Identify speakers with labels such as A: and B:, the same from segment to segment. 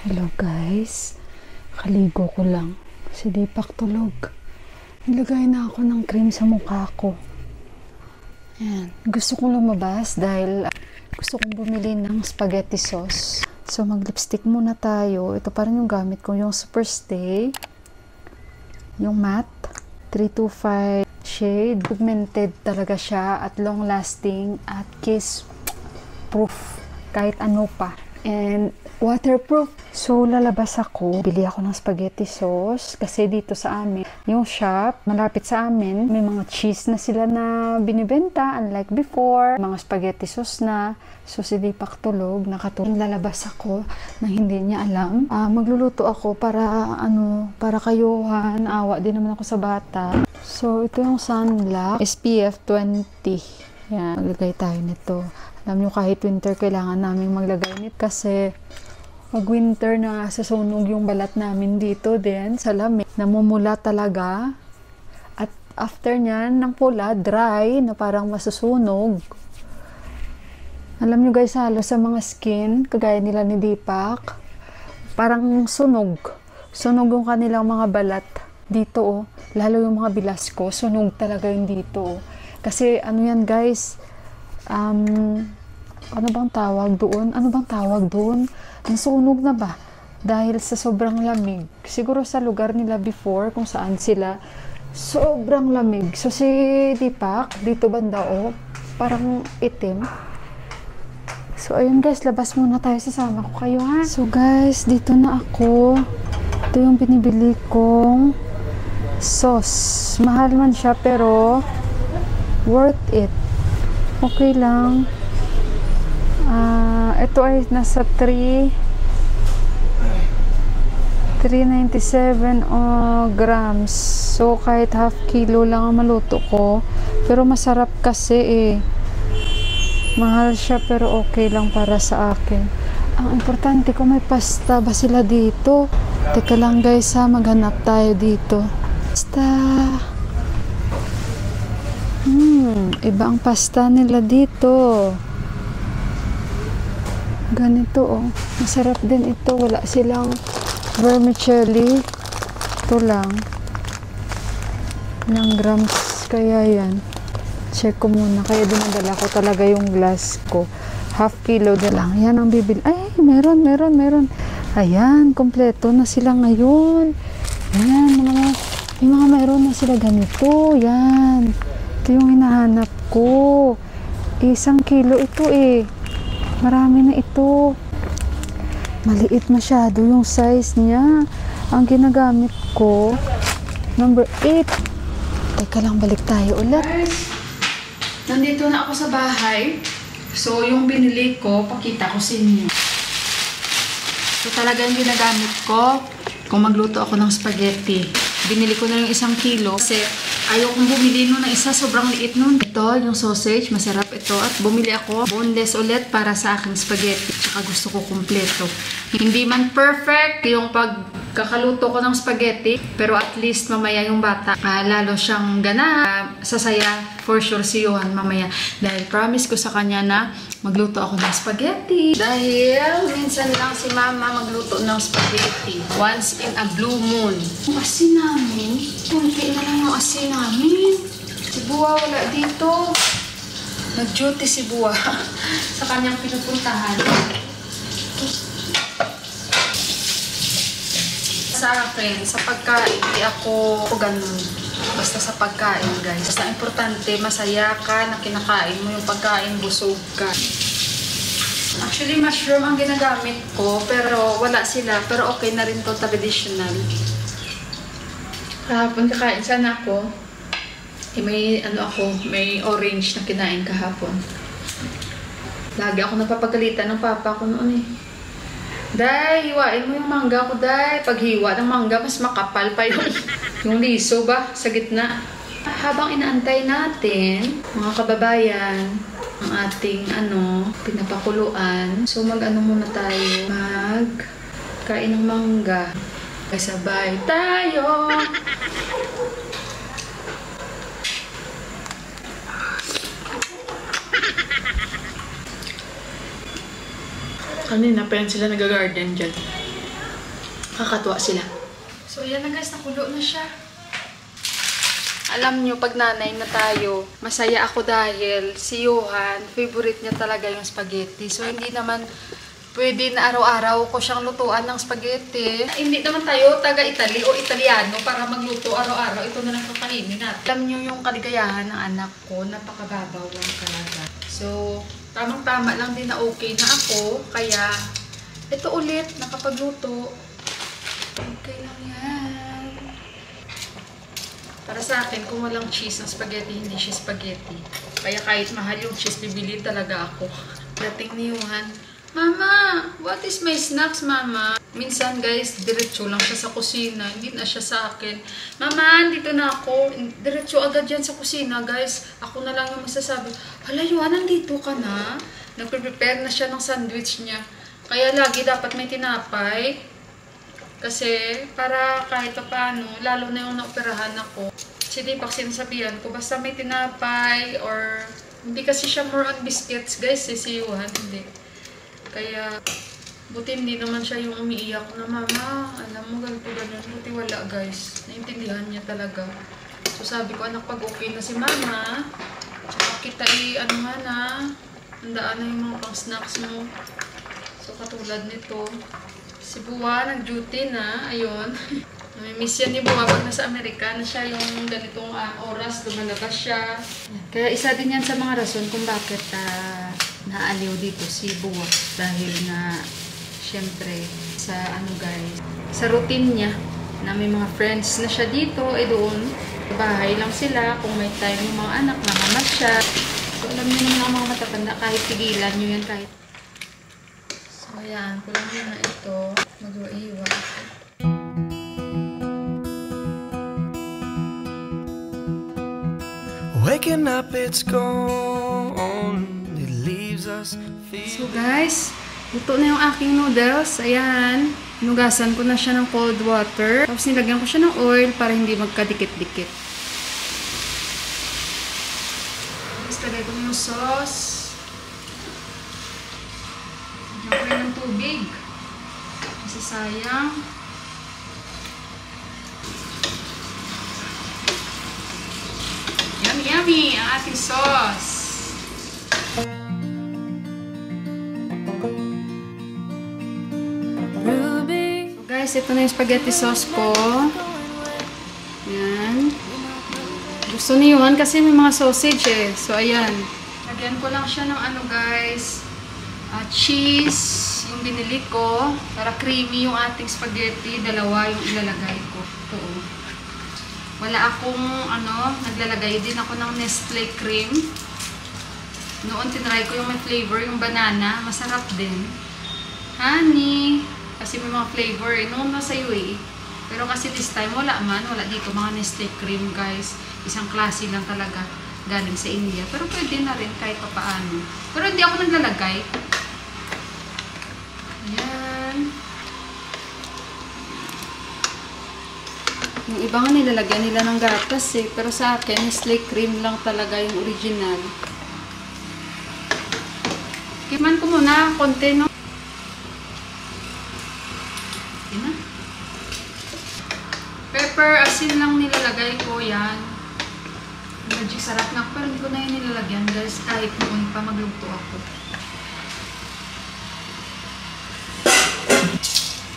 A: Hello guys, kaligo ko lang. Si Deepak tulog. Nilagay na ako ng cream sa mukha ko. Ayan. Gusto kong lumabas dahil gusto kong bumili ng spaghetti sauce. So mag-lipstick muna tayo. Ito pa rin yung gamit ko, yung Superstay. Yung matte 325 shade. Pigmented talaga siya at long lasting at kiss proof kahit ano pa. And waterproof. So lalabas ako, bili ako ng spaghetti sauce kasi dito sa amin yung shop malapit sa amin may mga cheese na sila na binibenta unlike before, mga spaghetti sauce na. So si Deepak tulog, nakatulog. Lalabas ako na hindi niya alam. Magluluto ako para para kayuhan, awa din naman ako sa bata. So ito yung sunblock SPF 20. Yan, maglagay tayo nito. Alam nyo, kahit winter, kailangan namin maglagay nito kasi pag winter na sasunog yung balat namin dito din sa lamig. Namumula talaga. At after nyan, ng pula, dry, na parang masusunog. Alam nyo guys, halos sa mga skin, kagaya nila ni Deepak, parang sunog. Sunog yung kanilang mga balat. Dito, oh, lalo yung mga bilas ko, sunog talaga yung dito. Kasi ano yan guys, ano bang tawag doon? Nasunog na ba? Dahil sa sobrang lamig. Siguro sa lugar nila before, kung saan sila, sobrang lamig. So si Deepak, dito banda oh, parang itim. So ayun guys, labas muna tayo, sasama ko kayo ha. So guys, dito na ako. Ito yung binibili kong sauce. Mahal man siya pero worth it. Okay lang. Ito ay nasa 397 grams. So kahit half kilo lang ang maluto ko. Pero masarap kasi eh. Mahal siya pero okay lang para sa akin. Ang importante ko may pasta ba sila dito. Teka lang guys ha, maghanap tayo dito. Pasta. Iba ang pasta nila dito. Ganito oh. Masarap din ito. Wala silang vermicelli. Ito lang. Ilang grams kaya yan? Check ko muna. Kaya dinadala ko talaga yung glass ko. Half kilo na lang. Yan ang bibili. Ay, meron. Ayan, kompleto na sila ngayon. Ayan, may mga meron na sila ganito. Yan. Ito yung hinahanap ko. 1 kilo ito eh. Marami na ito. Maliit masyado yung size niya. Ang ginagamit ko, number 8. Teka lang, balik tayo ulit. Nandito na ako sa bahay. So, yung binili ko, pakita ko sa inyo. So, talaga yung ginagamit ko kung magluto ako ng spaghetti. Binili ko na yung 1 kilo kasi ayaw kong bumili nun ng isa, sobrang liit nun. Ito, yung sausage, masarap ito. At bumili ako boneless ulit para sa aking spaghetti. Tsaka gusto ko kumpleto. Hindi man perfect yung pagkakaluto ko ng spaghetti, pero at least mamaya yung bata, lalo siyang gana, sasaya for sure si Johan mamaya. Dahil promise ko sa kanya na magluto ako ng spaghetti. Dahil minsan lang si mama magluto ng spaghetti. Once in a blue moon. Yung asin namin, kunti na lang yung asin namin. Si Buwa wala dito. Nag-duty si Buwa sa kanyang pinupuntahan. Sa akin, sa pagkain, hindi ako ganun. Basta sa pagkain, guys. Basta importante, masaya ka na kinakain mo yung pagkain, busog ka. Actually, mushroom ang ginagamit ko, pero wala sila. Pero okay na rin to, traditional. Kahapon kakain sana ako. May may orange na kinain kahapon. Lagi ako napapagalitan ng papa ko noon eh. Day, hiwain mo yung mangga ko, Day. Pag hiwa ng mangga, mas makapal pa yung liso ba sa gitna. Habang inaantay natin, mga kababayan, ang ating pinapakuluan. So muna tayo. Kain ng mangga. Kasabay tayo. Kanina pa yan sila nag-garden dyan.
B: Kakatuwa sila. So, yan na guys. Nakulo na siya. Alam nyo, pag nanay na tayo, masaya ako dahil si Johan, favorite niya talaga yung spaghetti. So, hindi naman pwede na araw-araw ko siyang lutuan ng spaghetti. Hindi naman tayo taga-Italy o Italiano para magluto araw-araw. Ito na lang kakainin natin. Alam nyo yung kaligayahan ng anak ko, napakababaw lang talaga. So, tamang-tama lang din na okay na ako. Kaya, ito ulit, nakapagluto. Okay lang yan. Para sa akin, kung walang cheese ng spaghetti, hindi siya spaghetti. Kaya kahit mahal yung cheese, bibili talaga ako. Dating ni Johan, Mama, what is my snacks, Mama? Minsan, guys, diretso lang siya sa kusina. Hindi na siya sa akin. Mama, dito na ako. Diretso agad yan sa kusina, guys. Ako na lang yung masasabi, hala, Johan, nandito ka na? Nagpe-prepare na siya ng sandwich niya. Kaya lagi dapat may tinapay. Kasi, para kahit pa paano, lalo na yung naoperahan ako, si Deepak sinasabihan ko, basta may tinapay, or, hindi kasi siya more on biscuits, guys, si Johan, hindi. Kaya, buti hindi naman siya yung umiiyak na, Mama, alam mo, ganito, ganun. Buti wala, guys. Naintindihan niya talaga. So, sabi ko, anak, pag okay na si Mama, tsaka kita ano nga na, handaan na yung mga pang-snacks mo. So, katulad nito, si Buwa, nag-duty na. Ayun. Namimiss yan ni Buwa pag nasa Amerika na siya yung ganitong oras, lumalabas siya. Kaya isa din yan sa mga rason kung bakit naaliw dito si Buwa. Dahil na, syempre, sa guys, sa routine niya, na may mga friends na siya dito, doon, sa bahay lang sila. Kung may time yung mga anak, nakamat siya. So, alam niyo naman ang mga matatanda, kahit tigilan nyo yan, kahit. So, ayan, kulang nyo na ito. Mag-iwa ako.
C: Waking up, it's gone. It leaves us feeling.
B: So guys, luto na yung aking noodles. Ayan, hinugasan ko na siya ng cold water. Tapos nilagyan ko siya ng oil para hindi magkadikit-dikit. Tapos lagay ko na yung sauce. Lagyan ko rin ng tubig. Kasi sayang. Yummy, yummy ang ating sauce. So guys, ito na yung spaghetti sauce ko. Ayan. Gusto ni Juan kasi may mga sausage eh. So ayan. Lagyan ko lang siya ng guys, cheese, yung binili ko. Para creamy yung ating spaghetti. Dalawa yung ilalagay ko. Ito. Wala akong naglalagay din ako ng Nestle cream. Noon tinry ko yung may flavor, yung banana. Masarap din. Honey. Kasi may mga flavor eh. Noon nasa UAE. Pero kasi this time wala man. Wala dito mga Nestle cream guys. Isang klase lang talaga. Galing sa India. Pero pwede na rin kahit pa paano. Pero hindi ako naglalagay. Ayan. Yung iba nga nilalagyan nila ng gatas eh. Pero sa akin, Nestle cream lang talaga yung original. Kiman ko muna konti, no? Okay na. Pepper, asin lang nilalagay ko yan. Medyo sarap na. Pero hindi ko na yun nilalagyan guys. Kahit noon pa magluto ako.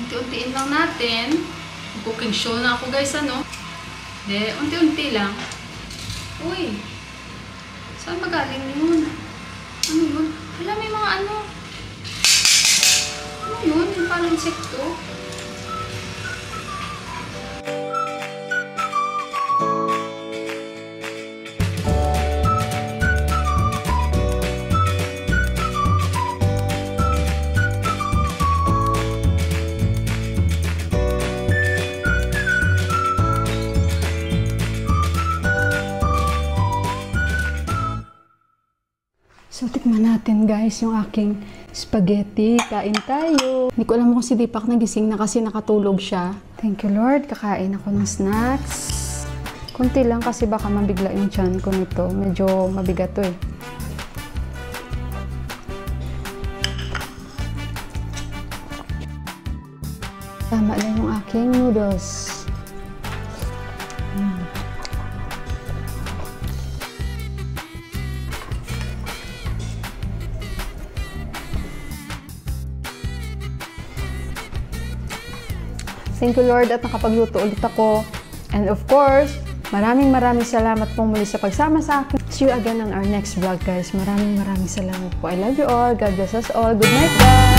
B: Unti-untiin lang natin. Cooking show na ako guys, Hindi, unti-unti lang. Uy! Saan magaling yun? Ano yun? Wala, may mga Ano yun? Yung parang insekto?
A: So, tikman natin guys yung aking spaghetti. Kain tayo. Hindi ko alam kung si Deepak nagising na kasi nakatulog siya. Thank you Lord. Kakain ako ng snacks. Kunti lang kasi baka mabigla yung tiyan ko nito. Medyo mabigat to eh. Tama na yung aking noodles. Thank you Lord at nakapagluto ulit ako. And of course, maraming salamat po muli sa pagsama sa akin. See you again on our next vlog guys. Maraming salamat po. I love you all. God bless us all. Good night guys!